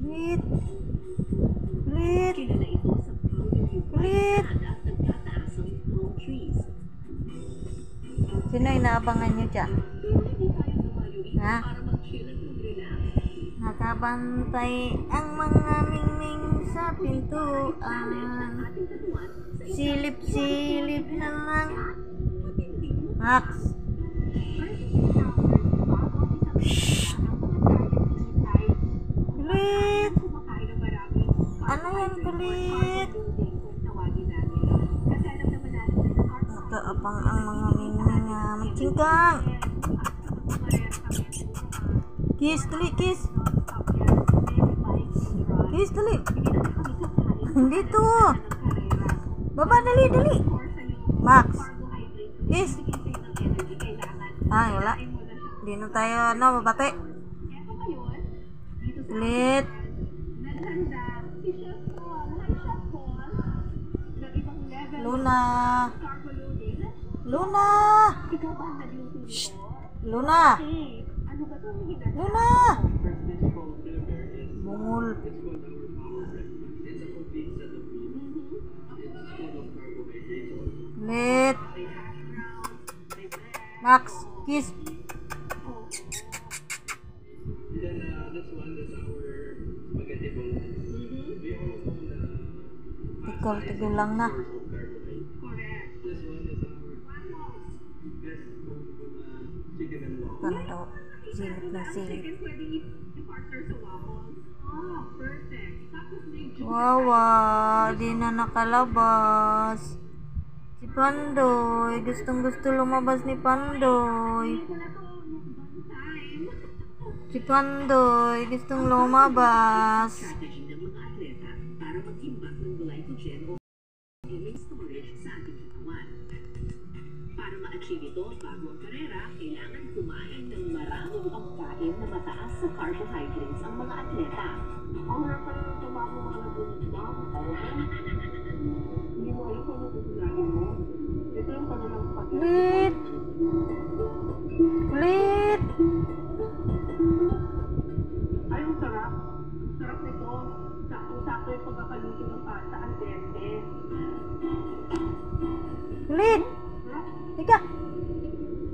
Kulit. Kulit. Kulit. Sino inaabangan nyo dyan? Ha? Nakabantay ang mga mingming sa pintuan. Silip-silip na lang. Max. Kulit. Ano yan, kulit? Nakaabang ang mga mingming nga magcingkang. Kiss, dali, kiss. Kiss, dali. Dito. Baba, dali, dali. Max. Kiss. Ay, wala. Hindi na tayo, mabate. Kulit. Luna. Luna. Shh. Luna. Luna. Bungol. Kulit. Max, kiss. Tigol lang na. Tanda, silip na silip. Wawa, di na nakalabas. Si Pandoy, gustong gusto lumabas ni Pandoy. Si Pandoy, gustong lumabas. Para ma-achieve ito bago ang karera, kailangan kumain ng maraming pagkain na mataas sa carbohydrates ang mga atleta. Ang harapan ng trabaho mga nagulitang, hindi mo alam kung natutulain mo. Ito yung kanilang pagkain. Kulit. Kulit. Ay, ang sarap. Sarap nito. Sakto-sakto yung pagkakaluto ng pasta al dente. Kulit. Tiga.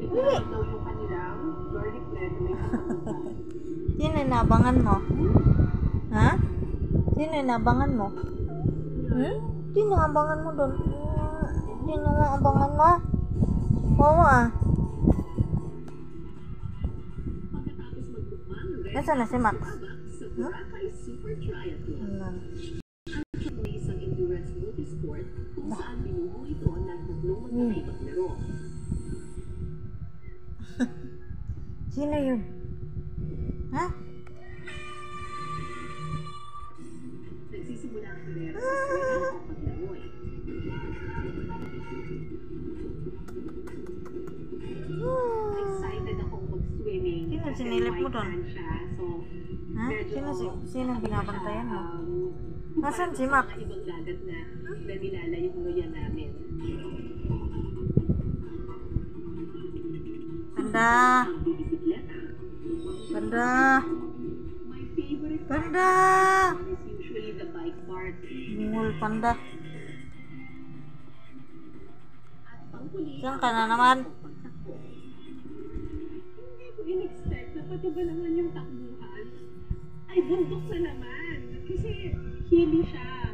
Ito daw yung kanilang garlic bread may kapagutan. Sino inabangan mo? Ha? Sino inabangan mo? Sino inabangan mo doon? Sino inabangan mo? Oo ah. Pagkatapos magtukman, Nasaan na si Max? sa Boracay Super Triathlon. Ang isang endurance multisport kung saan binubuo ito ng tatlong magkakaibang laro. Sino yun? Ha? Nagsisimula ang karera sa swimming o paglangoy. Excited akong mag-swimming. Sino kasi sinilip mo white doon? sand siya, so Ha? Sino binabantayan mo? Nasaan si Max? Mga ibang dagat na nilala yung nguya namin. Panda. Bisikleta. Panda. My favorite Panda. is usually the bike part. Bungol panda. At panghuli, Saan ka na naman? pagtakbo. Hindi ko in-expect na pati ba naman yung takbuhan ay bundok na naman. Kasi hilly siya.